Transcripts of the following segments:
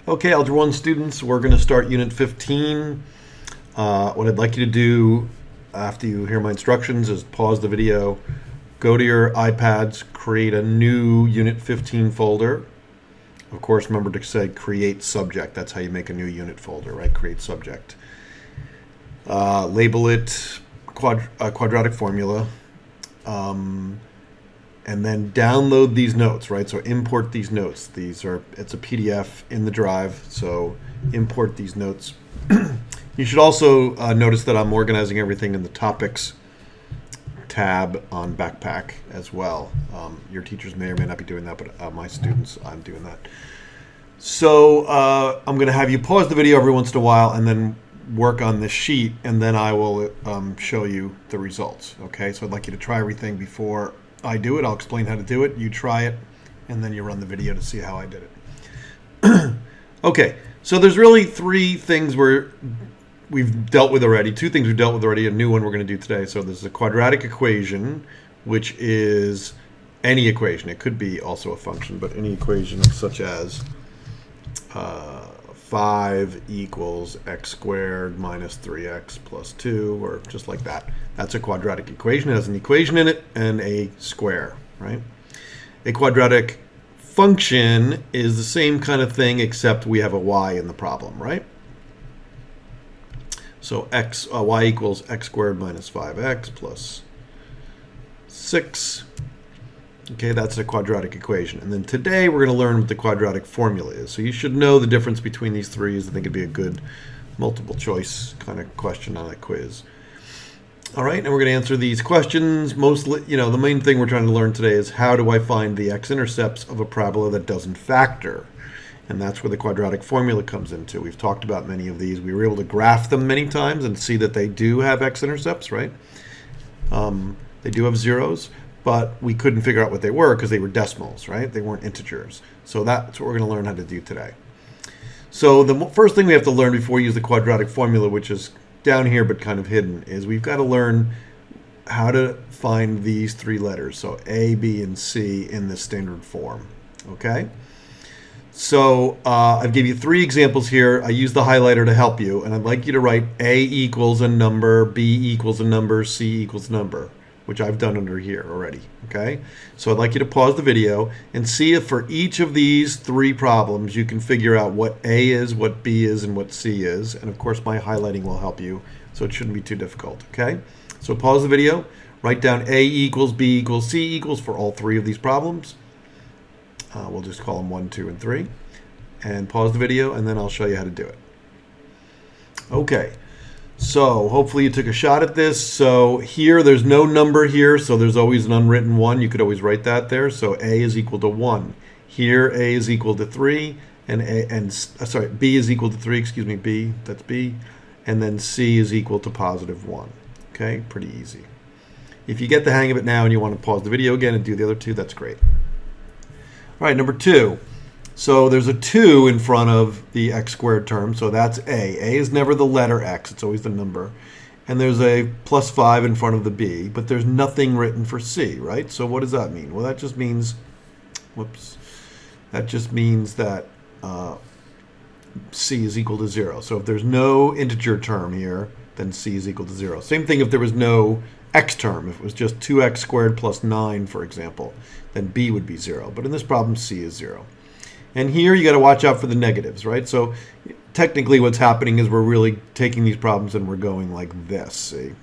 Okay, Algebra 1 students, we're going to start Unit 15. What I'd like you to do after you hear my instructions is pause the video, go to your iPads, create a new Unit 15 folder. Of course, remember to say create subject. That's how you make a new unit folder, right? Create subject. Label it Quadratic Formula. And then download these notes, right? So import these notes. It's a PDF in the drive, so import these notes. You should also notice that I'm organizing everything in the topics tab on Backpack as well. Your teachers may or may not be doing that, but my students, I'm doing that. So I'm going to have you pause the video every once in a while and then work on this sheet, and then I will show you the results. Okay, so I'd like you to try everything before I do it. I'll explain how to do it. You try it, and then you run the video to see how I did it. Okay, so there's really three things we've dealt with already. Two things we've dealt with already, a new one we're going to do today. So there's a quadratic equation, which is any equation. It could be also a function, but any equation such as 5 equals x squared minus 3x plus 2, or just like that. That's a quadratic equation. It has an equation in it and a square, right? A quadratic function is the same kind of thing, except we have a y in the problem, right? So y equals x squared minus 5x plus 6. Okay, that's a quadratic equation. And then today we're going to learn what the quadratic formula is. So you should know the difference between these three. I think it'd be a good multiple choice kind of question on a quiz. All right, and we're going to answer these questions. Mostly, the main thing we're trying to learn today is how do I find the x-intercepts of a parabola that doesn't factor? And that's where the quadratic formula comes into. We've talked about many of these. We were able to graph them many times and see that they do have x-intercepts, right? They do have zeros, but we couldn't figure out what they were because they were decimals, right? They weren't integers. So that's what we're going to learn how to do today. So the first thing we have to learn before we use the quadratic formula, which is down here but kind of hidden, is we've got to learn how to find these three letters. So A, B, and C in the standard form, okay? So I've given you three examples here. I use the highlighter to help you, and I'd like you to write A equals a number, B equals a number, C equals a number, which I've done under here already, okay? So I'd like you to pause the video and see if for each of these three problems you can figure out what A is, what B is, and what C is. And of course my highlighting will help you, so it shouldn't be too difficult, okay? So pause the video, write down A equals, B equals, C equals for all three of these problems. We'll just call them 1, 2, and 3. And pause the video, and then I'll show you how to do it. Okay. So hopefully you took a shot at this. So here there's no number here, so there's always an unwritten 1. You could always write that there. So A is equal to 1. Here A is equal to 3, and B is equal to 3, excuse me, B, that's B, and then C is equal to positive 1. Okay, pretty easy. If you get the hang of it now and you want to pause the video again and do the other two, that's great. All right, number 2. So there's a 2 in front of the x squared term, so that's A. A is never the letter x, it's always the number. And there's a plus 5 in front of the B, but there's nothing written for C, right? So what does that mean? Well, that just means, that C is equal to 0. So if there's no integer term here, then C is equal to 0. Same thing if there was no x term. If it was just 2x squared plus 9, for example, then B would be 0. But in this problem, C is 0. And here you got to watch out for the negatives, right? So technically what's happening is we're really taking these problems and we're going like this, see?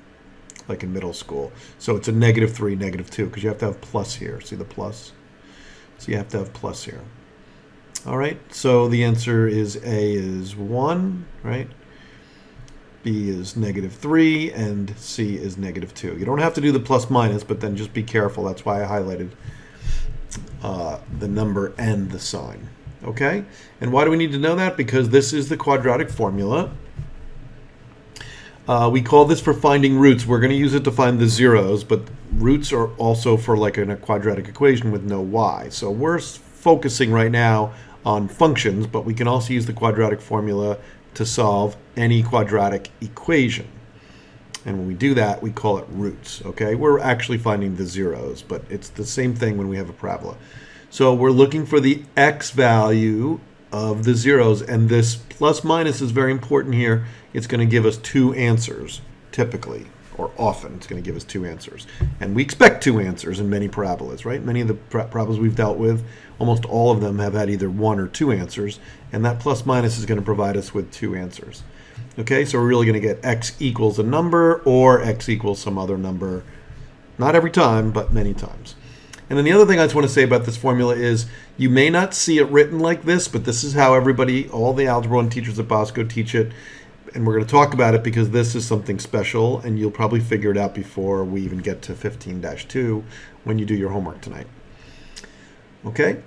Like in middle school. So it's a -3, -2, because you have to have plus here. See the plus? So you have to have plus here. All right, so the answer is A is 1, right? B is -3, and C is -2. You don't have to do the plus minus, but then just be careful. That's why I highlighted the number and the sign. Okay, and why do we need to know that? Because this is the quadratic formula. We call this for finding roots. We're going to use it to find the zeros, but roots are also for like in a quadratic equation with no y. So we're focusing right now on functions, but we can also use the quadratic formula to solve any quadratic equation. And when we do that, we call it roots. Okay, we're actually finding the zeros, but it's the same thing when we have a parabola. So we're looking for the x value of the zeros, and this plus minus is very important here. It's going to give us two answers, typically, or often it's going to give us two answers. And we expect two answers in many parabolas, right? Many of the parabolas we've dealt with, almost all of them have had either one or two answers, and that plus minus is going to provide us with two answers. Okay, so we're really going to get x equals a number or x equals some other number. Not every time, but many times. And then the other thing I just want to say about this formula is you may not see it written like this, but this is how everybody, all the Algebra 1 teachers at Bosco teach it. And we're going to talk about it because this is something special, and you'll probably figure it out before we even get to 15-2 when you do your homework tonight. Okay?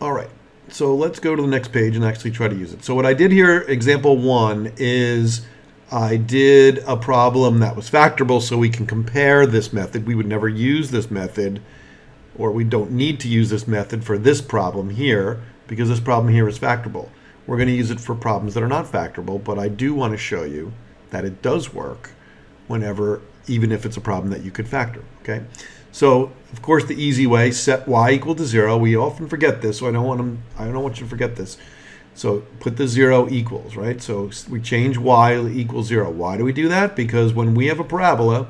All right. So let's go to the next page and actually try to use it. So what I did here, example 1, is I did a problem that was factorable so we can compare this method. We would never use this method, or we don't need to use this method for this problem here because this problem here is factorable. We're going to use it for problems that are not factorable, but I do want to show you that it does work whenever, even if it's a problem that you could factor. Okay? So, of course, the easy way, set y equal to 0. We often forget this, so I don't want you to forget this. So put the 0 equals, right? So we change y equals 0. Why do we do that? Because when we have a parabola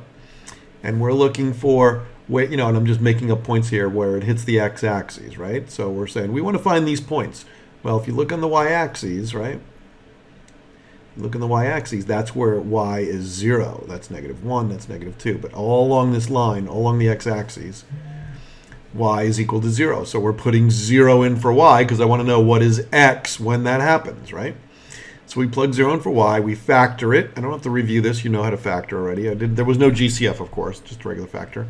and we're looking for, and I'm just making up points here where it hits the x-axis, right? So we're saying we want to find these points. Well, if you look on the y-axis, right? Look on the y-axis, that's where y is 0. That's -1, that's -2. But all along this line, all along the x-axis, y is equal to 0. So we're putting 0 in for y because I want to know what is x when that happens, right? So we plug 0 in for y, we factor it. I don't have to review this, you know how to factor already. There was no GCF, of course, just a regular factor.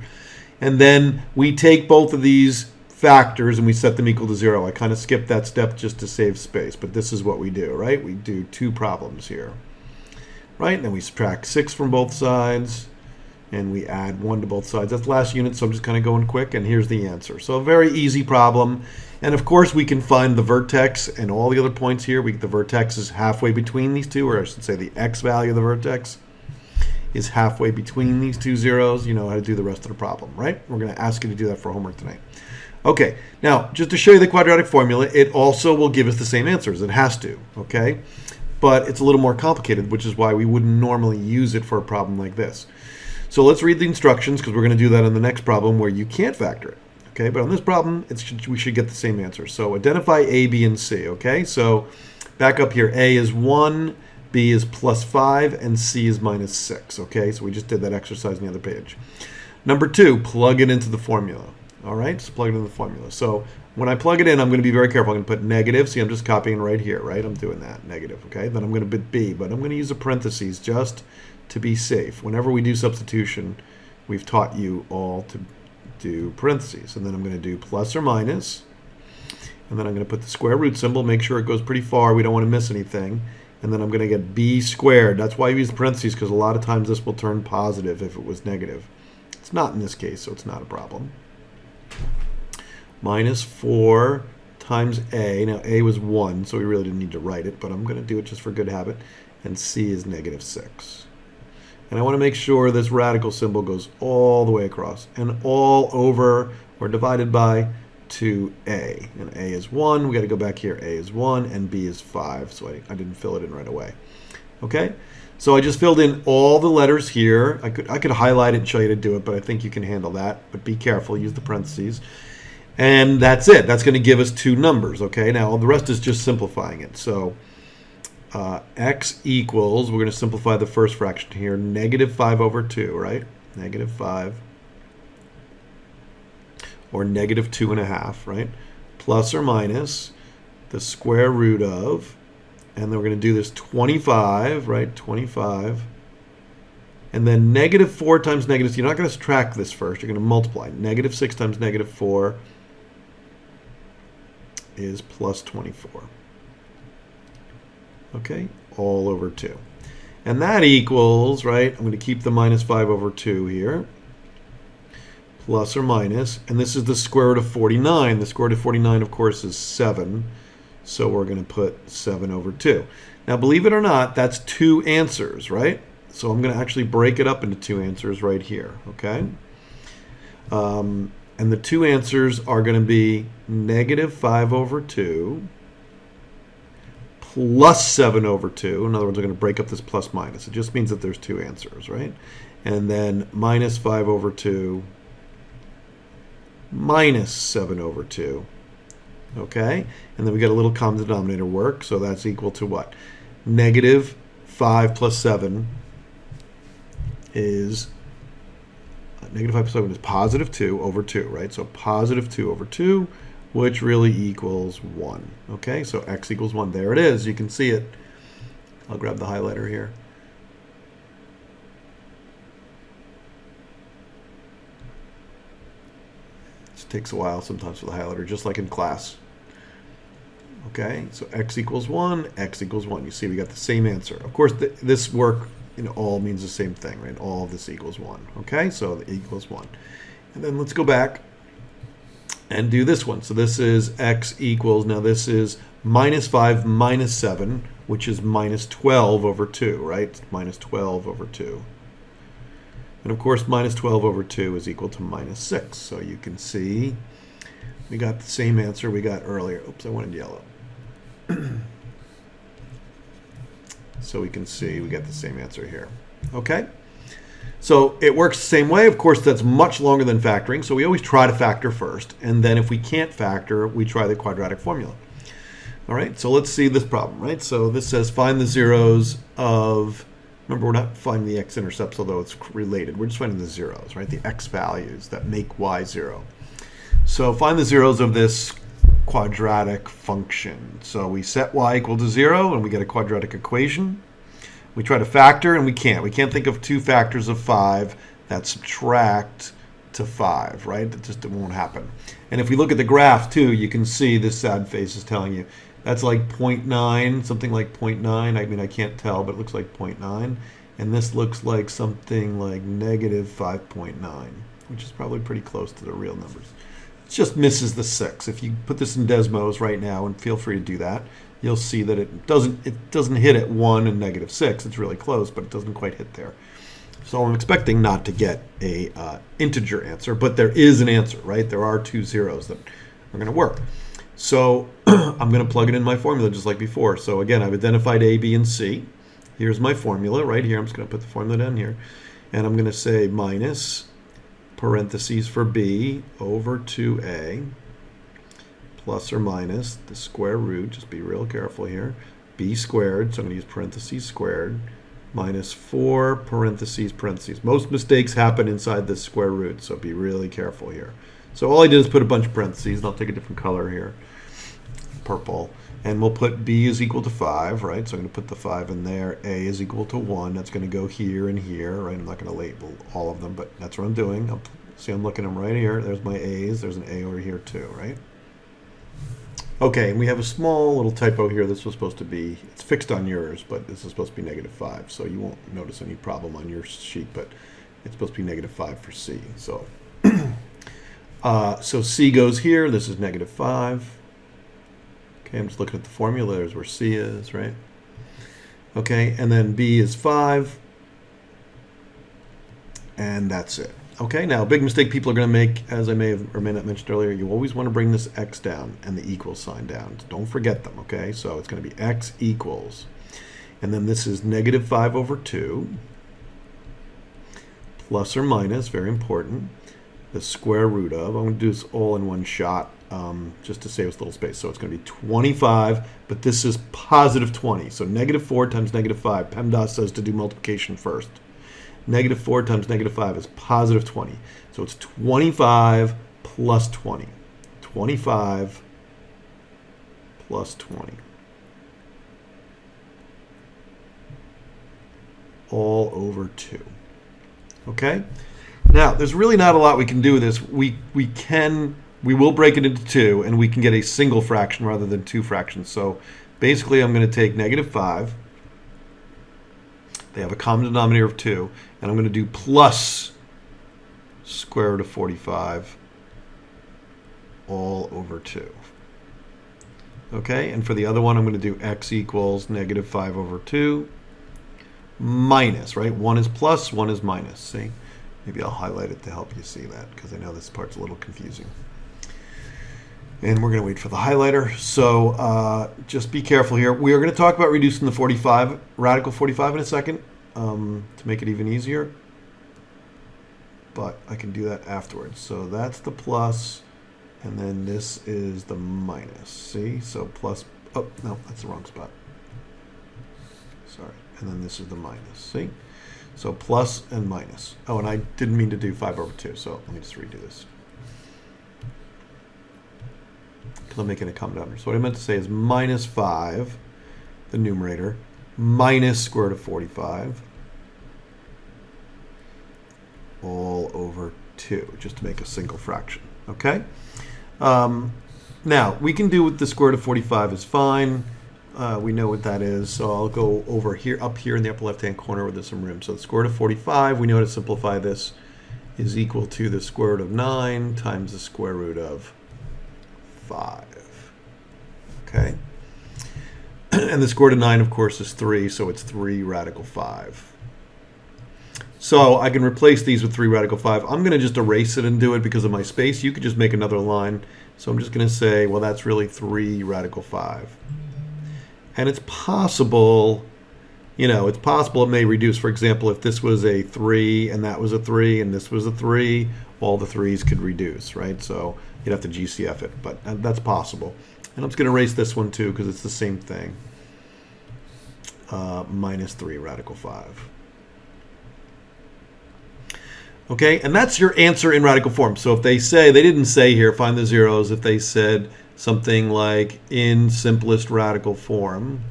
And then we take both of these factors and we set them equal to 0. I kind of skipped that step just to save space, but this is what we do, right? We do two problems here, right? And then we subtract 6 from both sides, and we add 1 to both sides. That's the last unit, so I'm just kind of going quick, and here's the answer. So a very easy problem. And of course, we can find the vertex and all the other points here. The vertex is halfway between these two, or I should say the x value of the vertex is halfway between these two zeros. You know how to do the rest of the problem, right? We're going to ask you to do that for homework tonight. Okay, now just to show you the quadratic formula, it also will give us the same answers. It has to, okay? But it's a little more complicated, which is why we wouldn't normally use it for a problem like this. So let's read the instructions because we're going to do that in the next problem where you can't factor it. Okay, but on this problem, we should get the same answer. So identify A, B, and C, okay? So back up here, A is 1, B is +5, and C is -6, okay? So we just did that exercise on the other page. Number 2, plug it into the formula. All right, so plug it into the formula. So when I plug it in, I'm going to be very careful. I'm going to put negative. See, I'm just copying right here, right? I'm doing that, negative, okay? Then I'm going to put B, but I'm going to use a parentheses just to be safe. Whenever we do substitution, we've taught you all to do parentheses. And then I'm going to do plus or minus. And then I'm going to put the square root symbol, make sure it goes pretty far. We don't want to miss anything. And then I'm going to get B squared. That's why I use parentheses, because a lot of times this will turn positive if it was negative. It's not in this case, so it's not a problem. -4 times A. Now A was 1, so we really didn't need to write it, but I'm going to do it just for good habit. And C is -6. And I want to make sure this radical symbol goes all the way across and all over or divided by 2A. And A is 1. We got to go back here. A is 1 and B is 5. So I didn't fill it in right away. Okay? So I just filled in all the letters here. I could highlight it and show you to do it, but I think you can handle that. But be careful. Use the parentheses. And that's it. That's going to give us two numbers. Okay? Now the rest is just simplifying it. So x equals, we're going to simplify the first fraction here, -5/2, right? -5 or -2.5, right? Plus or minus the square root of, and then we're going to do this 25, right? 25. And then -4 times negative, you're not going to subtract this first, you're going to multiply. -6 times -4 is +24. Okay, all over 2. And that equals, right, I'm going to keep the -5/2 here, plus or minus, and this is the square root of 49. The square root of 49, of course, is 7, so we're going to put 7/2. Now, believe it or not, that's two answers, right? So I'm going to actually break it up into two answers right here, okay? And the two answers are going to be -5/2 plus 7 over 2. In other words, we're going to break up this plus minus. It just means that there's two answers, right? And then minus 5 over 2 minus 7 over 2. Okay? And then we get a little common denominator work, so that's equal to what? Negative 5 plus 7 is negative 5 plus 7 is positive 2 over 2, right? So positive 2 over 2, which really equals 1. Okay, so x equals 1. There it is. You can see it. I'll grab the highlighter here. It takes a while sometimes for the highlighter, just like in class. Okay, so x equals 1, x equals 1. You see we got the same answer. Of course, this work all means the same thing, right? All of this equals 1. Okay, so the equals 1. And then let's go back and do this one. So this is x equals, now this is minus 5 minus 7, which is minus 12 over 2, right? It's minus 12 over 2. And of course, minus 12 over 2 is equal to minus 6. So you can see we got the same answer we got earlier. Oops, I wanted yellow. So we can see we get the same answer here. Okay? So it works the same way. Of course, that's much longer than factoring. So we always try to factor first. And then if we can't factor, we try the quadratic formula. All right, so let's see this problem, right? So this says find the zeros of, remember, we're not finding the x-intercepts, although it's related. We're just finding the zeros, right? The x values that make y 0. So find the zeros of this quadratic function. So we set y equal to 0, and we get a quadratic equation. We try to factor, and we can't. We can't think of two factors of 5 that subtract to 5, right? It won't happen. And if we look at the graph, too, you can see this sad face is telling you that's like 0.9, something like 0.9. I mean, I can't tell, but it looks like 0.9. And this looks like something like negative 5.9, which is probably pretty close to the real numbers. It just misses the 6. If you put this in Desmos right now, and feel free to do that, you'll see that it doesn't hit at 1 and negative 6. It's really close, but it doesn't quite hit there. So I'm expecting not to get a integer answer, but there is an answer, right? There are two zeros that are going to work. So I'm going to plug it in my formula just like before. So again, I've identified A, B, and C. Here's my formula right here. I'm just going to put the formula down here. And I'm going to say minus parentheses for B over 2A plus or minus the square root, just be real careful here, B squared, so I'm going to use parentheses squared, minus 4 parentheses parentheses. Most mistakes happen inside this square root, so be really careful here. So all I did is put a bunch of parentheses, and I'll take a different color here, purple, and we'll put B is equal to 5, right? So I'm going to put the 5 in there. A is equal to 1. That's going to go here and here, right? I'm not going to label all of them, but that's what I'm doing. See, I'm looking at them right here. There's my A's. There's an A over here too, right? Okay, and we have a small little typo here. This was supposed to be, it's fixed on yours, but this is supposed to be negative 5. So you won't notice any problem on your sheet, but it's supposed to be negative 5 for C. So, so C goes here. This is negative 5. Okay, I'm just looking at the formula. There's where C is, right? Okay, and then B is 5. And that's it. Okay, now a big mistake people are going to make, as I may have or may not mentioned earlier, you always want to bring this x down and the equal sign down. Don't forget them, okay? So it's going to be x equals, and then this is negative 5 over 2, plus or minus, very important, the square root of, I'm going to do this all in one shot just to save us a little space. So it's going to be 25, but this is positive 20. So negative 4 times negative 5. PEMDAS says to do multiplication first. Negative 4 times negative 5 is positive 20. So it's 25 plus 20. 25 plus 20. All over 2. Okay? Now, there's really not a lot we can do with this. We will break it into 2, and we can get a single fraction rather than two fractions. So basically, I'm going to take negative 5. They have a common denominator of 2, and I'm going to do plus square root of 45 all over 2. Okay, and for the other one, I'm going to do x equals negative 5 over 2 minus, right? One is plus, one is minus. See? Maybe I'll highlight it to help you see that, because I know this part's a little confusing. And we're going to wait for the highlighter. So just be careful here. We are going to talk about reducing the 45, radical 45 in a second to make it even easier. But I can do that afterwards. So that's the plus, and then this is the minus. See? So plus, oh, no, that's the wrong spot. Sorry. And then this is the minus. See? So plus and minus. Oh, and I didn't mean to do 5 over 2, so let me just redo this. Because I'm making a common denominator. So what I meant to say is minus 5, the numerator, minus square root of 45, all over 2, just to make a single fraction. Okay? Now, we can do with the square root of 45 is fine. We know what that is, so I'll go over here, up here in the upper left-hand corner where there's some room. So the square root of 45, we know how to simplify this, is equal to the square root of 9 times the square root of 5. Okay? And the square root of 9, of course, is 3, so it's 3 radical 5. So I can replace these with 3 radical 5. I'm going to just erase it and do it because of my space. You could just make another line. So I'm just going to say, well, that's really 3 radical 5. And it's possible, it's possible it may reduce. For example, if this was a 3 and that was a 3 and this was a 3, all the 3's could reduce, right? So you'd have to GCF it, but that's possible. And I'm just going to erase this one too because it's the same thing. Minus 3 radical 5. Okay, and that's your answer in radical form. So if they say, they didn't say here, find the zeros, if they said something like in simplest radical form,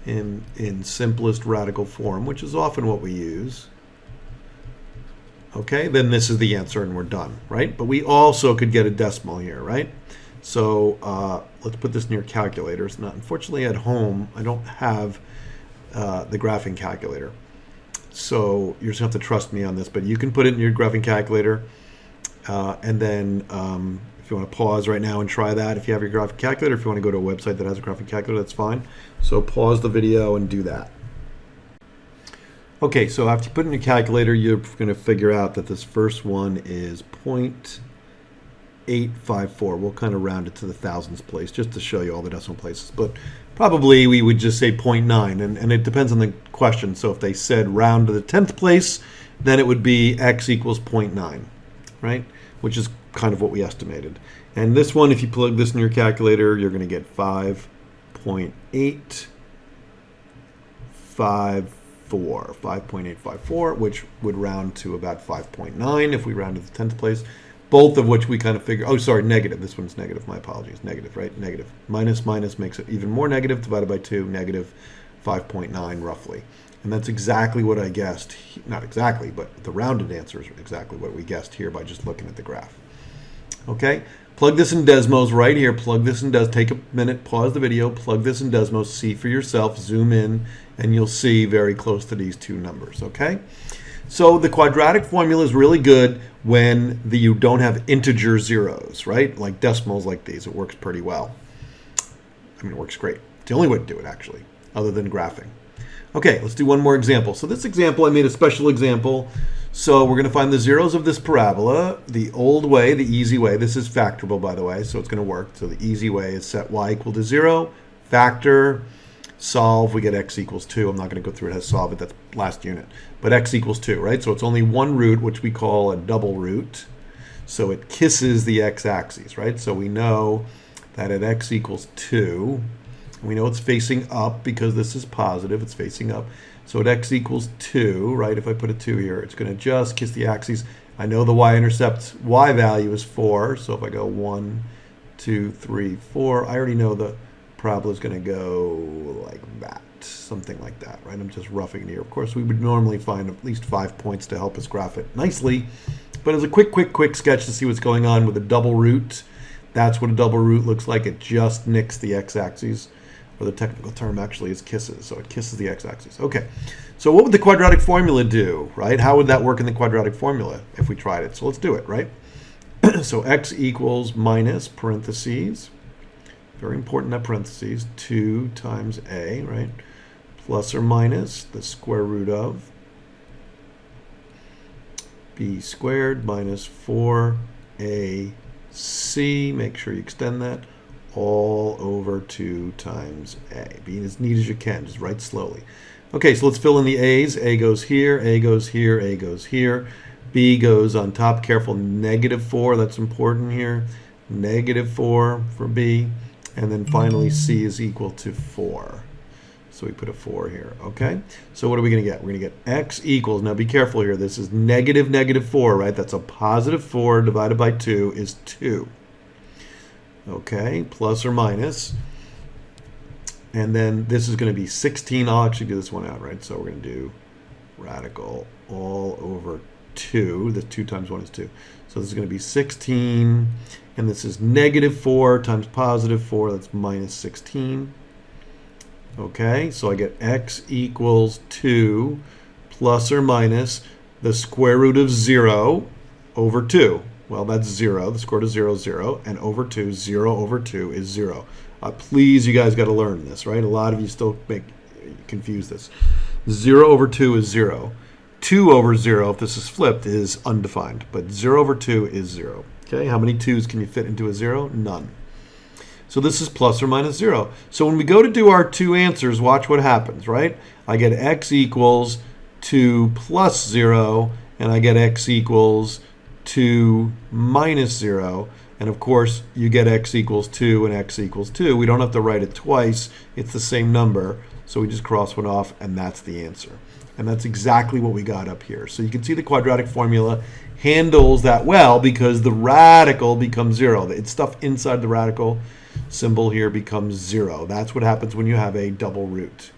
in simplest radical form, which is often what we use, okay, then this is the answer and we're done, right? But we also could get a decimal here, right? So let's put this in your calculators. Now, unfortunately, at home, I don't have the graphing calculator. So you're just going to have to trust me on this, but you can put it in your graphing calculator. And then if you want to pause right now and try that, if you have your graphing calculator, if you want to go to a website that has a graphing calculator, that's fine. So pause the video and do that. Okay, so after you put in your calculator, you're going to figure out that this first one is 0.854. We'll kind of round it to the thousands place just to show you all the decimal places. But probably we would just say 0.9, and it depends on the question. So if they said round to the 10th place, then it would be x equals 0.9, right? Which is kind of what we estimated. And this one, if you plug this in your calculator, you're going to get 5.854, which would round to about 5.9 if we round to the 10th place. Both of which we kind of figure, oh, sorry, negative. This one's negative. My apologies. Negative, right? Negative. Minus makes it even more negative. Divided by 2, negative 5.9 roughly. And that's exactly what I guessed. Not exactly, but the rounded answer is exactly what we guessed here by just looking at the graph. Okay? Plug this in Desmos right here. Plug this in Desmos. Take a minute, pause the video, plug this in Desmos, see for yourself, zoom in, and you'll see very close to these two numbers. Okay? So the quadratic formula is really good when you don't have integer zeros, right? Like decimals like these. It works pretty well. I mean, it works great. It's the only way to do it, actually, other than graphing. Okay, let's do one more example. So this example, I made a special example. So we're going to find the zeros of this parabola. The old way, the easy way. This is factorable, by the way, so it's going to work. So the easy way is set y equal to 0, factor, solve, we get x equals 2. I'm not going to go through it as solve it, that's last unit. But x equals 2, right? So it's only one root, which we call a double root. So it kisses the x-axis, right? So we know that at x equals 2, we know it's facing up because this is positive, it's facing up. So at x equals 2, right, if I put a 2 here, it's going to just kiss the axis. I know the y-intercept y value is 4, so if I go 1, 2, 3, 4, I already know the parabola is going to go like that, something like that, right? I'm just roughing it here. Of course, we would normally find at least 5 points to help us graph it nicely, but as a quick sketch to see what's going on with a double root, that's what a double root looks like. It just nicks the x-axis, or the technical term actually is kisses, so it kisses the x-axis. Okay, so what would the quadratic formula do, right? How would that work in the quadratic formula if we tried it? So let's do it, right? So x equals minus parentheses, very important, that parentheses, 2 times a, right? Plus or minus the square root of b squared minus 4ac c, make sure you extend that, all over 2 times a. Being as neat as you can, just write slowly. Okay, so let's fill in the a's. A goes here, A goes here, A goes here. B goes on top. Careful, -4, that's important here. -4 for B. And then finally C is equal to 4. So we put a 4 here, okay? So what are we going to get? We're going to get x equals, now be careful here, this is -4, right? That's a +4 divided by 2 is 2. Okay, plus or minus. And then this is going to be 16. I'll actually do this one out, right? So we're going to do radical all over 2. The 2 times 1 is 2. So this is going to be 16. And this is -4 times +4. That's -16. Okay, so I get x equals 2 plus or minus the square root of 0 over 2. Well, that's 0. The square root of 0 is 0. And over 2, 0 over 2 is 0. Please, you guys got to learn this, right? A lot of you still confuse this. 0 over 2 is 0. 2 over 0, if this is flipped, is undefined. But 0 over 2 is 0. Okay, how many 2's can you fit into a 0? None. So this is plus or minus 0. So when we go to do our two answers, watch what happens, right? I get x equals 2 plus 0, and I get x equals 2 minus 0. And of course, you get x equals 2 and x equals 2. We don't have to write it twice. It's the same number. So we just cross one off, and that's the answer. And that's exactly what we got up here. So you can see the quadratic formula handles that well because the radical becomes 0. It's stuff inside the radical symbol here becomes 0. That's what happens when you have a double root.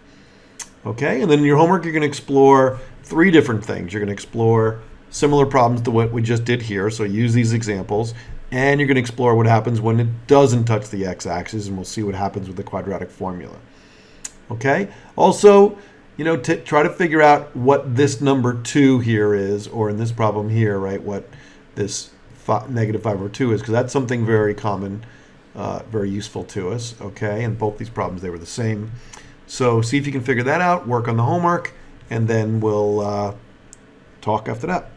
Okay, and then in your homework, you're going to explore 3 different things. You're going to explore similar problems to what we just did here. So use these examples. And you're going to explore what happens when it doesn't touch the x-axis, and we'll see what happens with the quadratic formula. Okay? Also, try to figure out what this number 2 here is, or in this problem here, right, what this -5 over 2 is, because that's something very common, very useful to us. Okay? And both these problems, they were the same. So see if you can figure that out, work on the homework, and then we'll talk after that.